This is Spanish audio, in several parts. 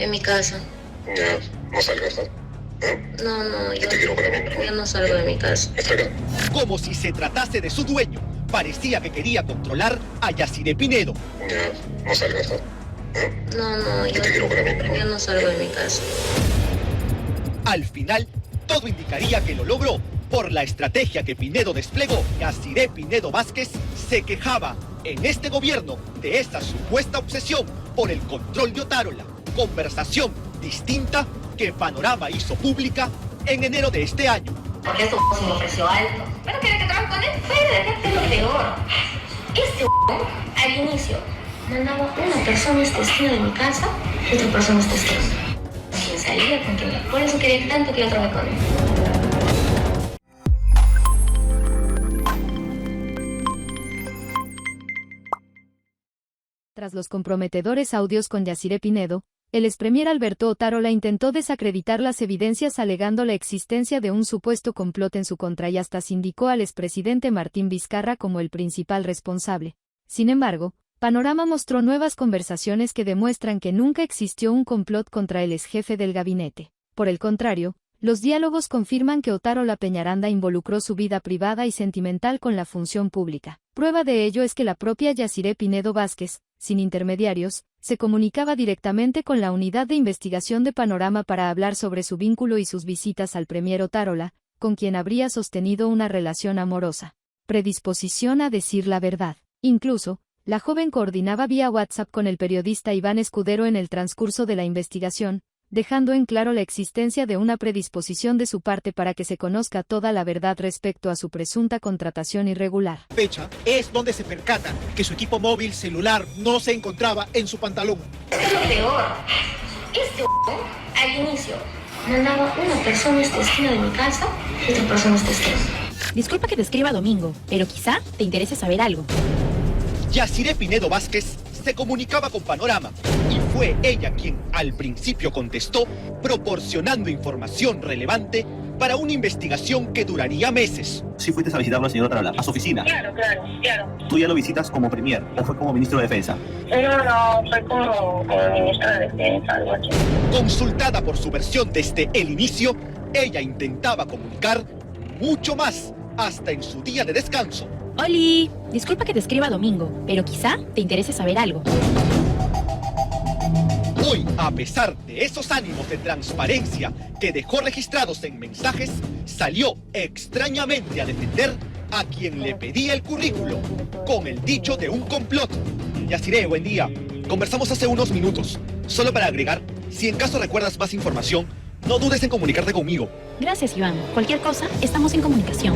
En mi casa. Ya, no salgas, ¿no? No, Yo te quiero para mí, ¿no? yo no salgo de mi casa. Está acá. Como si se tratase de su dueño, parecía que quería controlar a Yaciré Pinedo. Ya, no salgas, ¿no? Yo te quiero para mí, ¿no? yo no salgo de mi casa. Al final, todo indicaría que lo logró. Por la estrategia que Pinedo desplegó, Yaciré Pinedo Vázquez se quejaba en este gobierno de esta supuesta obsesión por el control de Otárola. Conversación distinta que Panorama hizo pública en enero de este año. Porque este se me ofreció alto. ¿Pero quiere que trabaje con él? Fede, es lo peor. Este al inicio mandaba una persona es testigo de mi casa y otra persona es testigo. Con quien salía, con quien... Por eso quería tanto que yo trabajé con él. Tras los comprometedores audios con Yaciré Pinedo, el expremier Alberto Otárola intentó desacreditar las evidencias alegando la existencia de un supuesto complot en su contra y hasta sindicó al expresidente Martín Vizcarra como el principal responsable. Sin embargo, Panorama mostró nuevas conversaciones que demuestran que nunca existió un complot contra el exjefe del gabinete. Por el contrario, los diálogos confirman que Otárola Peñaranda involucró su vida privada y sentimental con la función pública. Prueba de ello es que la propia Yaciré Pinedo Vázquez, sin intermediarios, se comunicaba directamente con la unidad de investigación de Panorama para hablar sobre su vínculo y sus visitas al premier Otárola, con quien habría sostenido una relación amorosa. Predisposición a decir la verdad. Incluso, la joven coordinaba vía WhatsApp con el periodista Iván Escudero en el transcurso de la investigación, dejando en claro la existencia de una predisposición de su parte para que se conozca toda la verdad respecto a su presunta contratación irregular. Fecha es donde se percatan que su equipo móvil celular no se encontraba en su pantalón. Es lo peor. Este al inicio mandaba una persona es testigo de mi casa y otra persona es testigo. Disculpa que te escriba Domingo, pero quizá te interese saber algo. Yaciré Pinedo Vázquez se comunicaba con Panorama y fue ella quien al principio contestó proporcionando información relevante para una investigación que duraría meses. Sí fuiste a visitarlo al señor Otárola, a su oficina. Claro. ¿Tú ya lo visitas como premier o fue como ministro de Defensa? No, fue como ministro de Defensa, algo así. Consultada por su versión desde el inicio, ella intentaba comunicar mucho más, hasta en su día de descanso. Oli, disculpa que te escriba Domingo, pero quizá te interese saber algo. Hoy, a pesar de esos ánimos de transparencia que dejó registrados en mensajes, salió extrañamente a defender a quien le pedía el currículo, con el dicho de un complot. Yaciré, buen día. Conversamos hace unos minutos. Solo para agregar, si en caso recuerdas más información, no dudes en comunicarte conmigo. Gracias, Iván. Cualquier cosa, estamos en comunicación.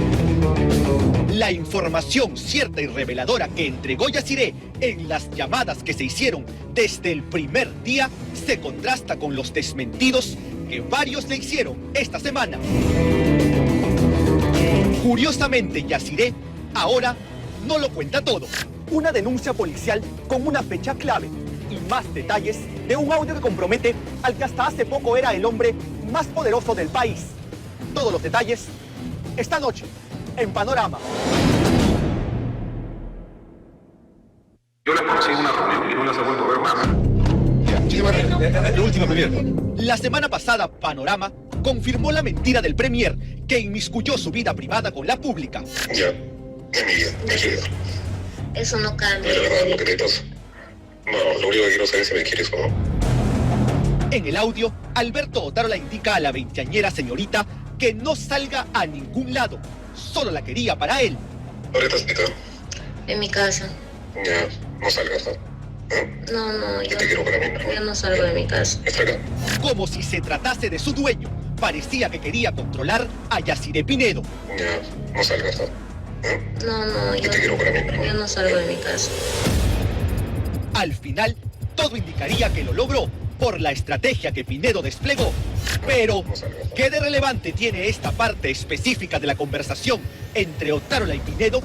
La información cierta y reveladora que entregó Yaciré en las llamadas que se hicieron desde el primer día se contrasta con los desmentidos que varios le hicieron esta semana. Curiosamente, Yaciré ahora no lo cuenta todo. Una denuncia policial con una fecha clave y más detalles de un audio que compromete al que hasta hace poco era el hombre más poderoso del país. Todos los detalles esta noche en Panorama. Yo las conocí en una reunión y no las he vuelto a ver más. La última premier. La semana pasada, Panorama confirmó la mentira del premier que inmiscuyó su vida privada con la pública. Ya, es mi vida, mi vida. Eso no cambia. No es verdad lo que te pasa. No, lo único que quiero saber es si me quieres o no. En el audio, Alberto Otárola indica a la veinteañera señorita que no salga a ningún lado. Solo la quería para él. ¿Dónde estás, Neta? En mi casa. Ya, no salgas, ¿no? Yo te quiero para mí, ¿no? yo no salgo de mi casa. Está acá. Como si se tratase de su dueño, parecía que quería controlar a Yaciré Pinedo. Ya, no salgas, ¿no? Yo te quiero para mí, ¿no? yo no salgo de mi casa. Al final, todo indicaría que lo logró por la estrategia que Pinedo desplegó. Pero, ¿qué de relevante tiene esta parte específica de la conversación entre Otárola y Pinedo?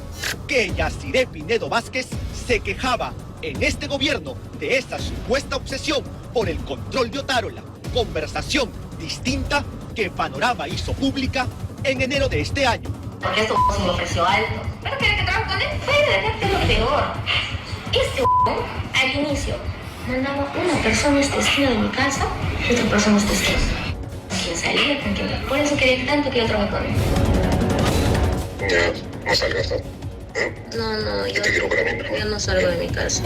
Que Yaciré Pinedo Vázquez se quejaba en este gobierno de esta supuesta obsesión por el control de Otárola. Conversación distinta que Panorama hizo pública en enero de este año. Porque este se me ofreció alto. ¿Pero quiere que trabaje con él? Fede, es lo peor. Este al inicio Mandaba una persona es testigo de mi casa y otra persona es testigo. Con quien salía, con quien... Por eso quería tanto que yo trabajé con él. Ya, no salgas, ¿no? No, Yo te quiero para mí mejor. yo no salgo de mi casa.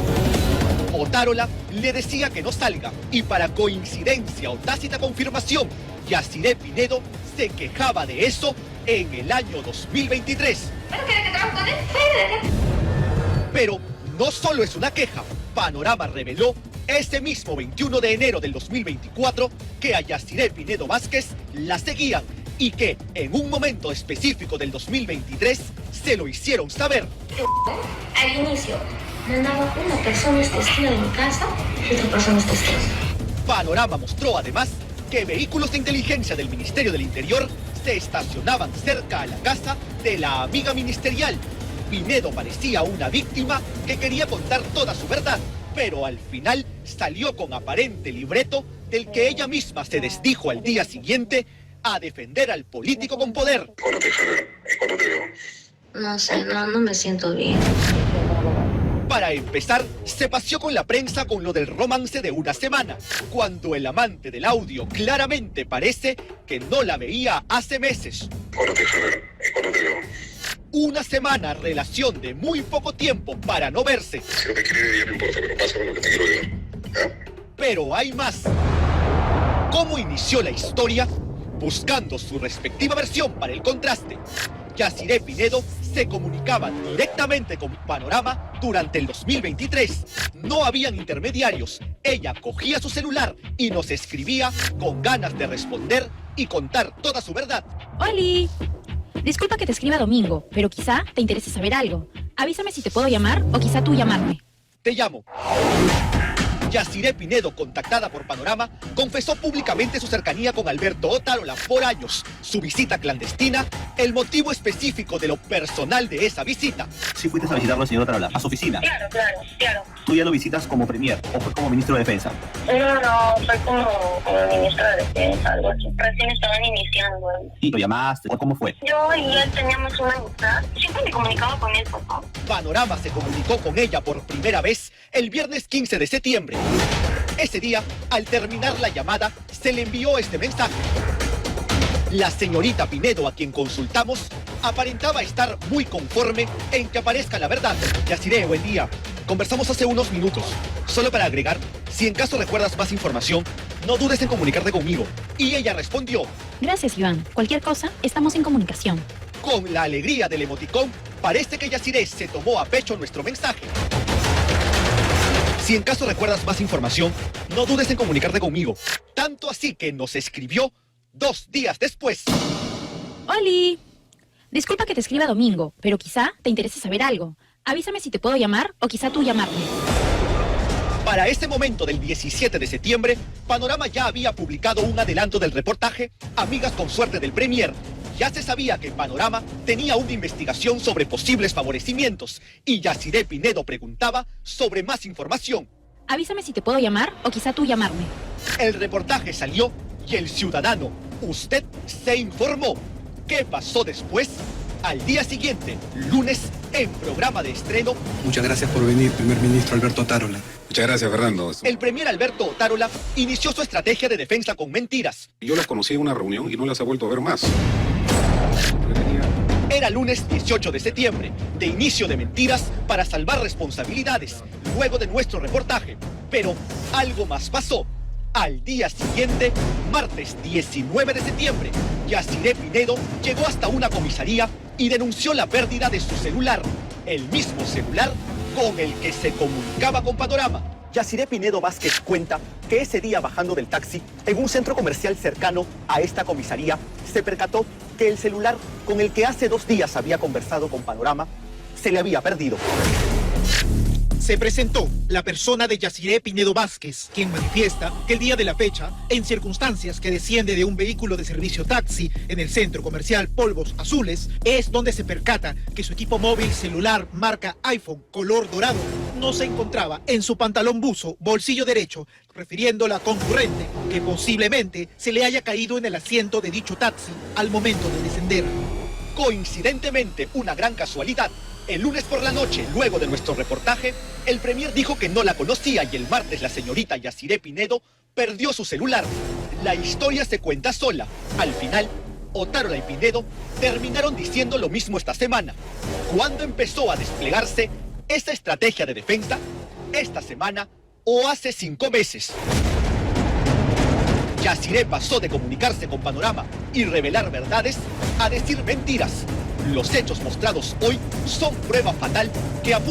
Otárola le decía que no salga y para coincidencia o tácita confirmación, Yaciré Pinedo se quejaba de eso en el año 2023. ¿Pero quería que trabaje con él? Fuera de acá. Pero no solo es una queja, Panorama reveló ese mismo 21 de enero del 2024 que a Yaciré Pinedo Vázquez la seguían y que en un momento específico del 2023 se lo hicieron saber. Al inicio, mandaba una persona es testigo de mi casa y otra persona es testigo. Panorama mostró además que vehículos de inteligencia del Ministerio del Interior se estacionaban cerca a la casa de la amiga ministerial. Pinedo parecía una víctima que quería contar toda su verdad, pero al final salió con aparente libreto del que ella misma se desdijo al día siguiente a defender al político con poder. ¿Cuándo te dejaré? ¿Y cuándo te veo? No sé, no me siento bien. Para empezar, se paseó con la prensa con lo del romance de una semana, cuando el amante del audio claramente parece que no la veía hace meses. ¿Cuándo te dejaré? ¿Y cuándo te veo? Una semana, relación de muy poco tiempo para no verse. Si no te quiere ir, ya no importa, pero pásame lo que te quiero ver. ¿Ya? Pero hay más. ¿Cómo inició la historia? Buscando su respectiva versión para el contraste. Yaciré Pinedo se comunicaba directamente con Panorama durante el 2023. No habían intermediarios. Ella cogía su celular y nos escribía con ganas de responder y contar toda su verdad. ¡Oli! Disculpa que te escriba domingo, pero quizá te interese saber algo. Avísame si te puedo llamar o quizá tú llamarme. Te llamo. Yaciré Pinedo, contactada por Panorama, confesó públicamente su cercanía con Alberto Otárola por años, su visita clandestina, el motivo específico de lo personal de esa visita. Si fuiste a visitarlo al señor Otárola, a su oficina. Claro. ¿Tú ya lo visitas como premier o fue como ministro de defensa? No, soy como ministro de defensa, algo así. Recién estaban iniciando. ¿Y lo llamaste? ¿O cómo fue? Yo y él teníamos una amistad. Siempre me comunicaba con él, por favor. Panorama se comunicó con ella por primera vez el viernes 15 de septiembre. Ese día, al terminar la llamada, se le envió este mensaje. La señorita Pinedo, a quien consultamos, aparentaba estar muy conforme en que aparezca la verdad. Yaciré, buen día. Conversamos hace unos minutos. Solo para agregar, si en caso recuerdas más información, no dudes en comunicarte conmigo. Y ella respondió. Gracias, Iván. Cualquier cosa, estamos en comunicación. Con la alegría del emoticón, parece que Yaciré se tomó a pecho nuestro mensaje. Si en caso recuerdas más información, no dudes en comunicarte conmigo. Tanto así que nos escribió 2 días después. ¡Oli! Disculpa que te escriba domingo, pero quizá te interese saber algo. Avísame si te puedo llamar o quizá tú llamarme. Para ese momento del 17 de septiembre, Panorama ya había publicado un adelanto del reportaje Amigas con suerte del Premier. Ya se sabía que Panorama tenía una investigación sobre posibles favorecimientos y Yaciré Pinedo preguntaba sobre más información. Avísame si te puedo llamar o quizá tú llamarme. El reportaje salió y el ciudadano, usted, se informó. ¿Qué pasó después? Al día siguiente, lunes, en programa de estreno, Muchas gracias por venir, primer ministro Alberto Otárola. Muchas gracias, Fernando. el premier Alberto Otárola inició su estrategia de defensa con mentiras. Yo las conocí en una reunión y no las he vuelto a ver más. Era lunes 18 de septiembre, de inicio de mentiras para salvar responsabilidades, luego de nuestro reportaje. Pero algo más pasó. Al día siguiente, martes 19 de septiembre, Yaciré Pinedo llegó hasta una comisaría y denunció la pérdida de su celular, el mismo celular con el que se comunicaba con Panorama. Yaciré Pinedo Vázquez cuenta que ese día, bajando del taxi en un centro comercial cercano a esta comisaría, se percató que el celular con el que hace 2 días había conversado con Panorama se le había perdido. Se presentó la persona de Yaciré Pinedo Vázquez, quien manifiesta que el día de la fecha, en circunstancias que desciende de un vehículo de servicio taxi en el centro comercial Polvos Azules, es donde se percata que su equipo móvil celular marca iPhone color dorado no se encontraba en su pantalón buzo, bolsillo derecho, refiriendo a la concurrente que posiblemente se le haya caído en el asiento de dicho taxi al momento de descender. Coincidentemente, una gran casualidad, El lunes por la noche, luego de nuestro reportaje, el premier dijo que no la conocía y el martes la señorita Yaciré Pinedo perdió su celular. La historia se cuenta sola. Al final, Otárola y Pinedo terminaron diciendo lo mismo esta semana. ¿Cuándo empezó a desplegarse esa estrategia de defensa? ¿Esta semana o hace 5 meses? Yaciré pasó de comunicarse con Panorama y revelar verdades a decir mentiras. Los hechos mostrados hoy son prueba fatal que apuntan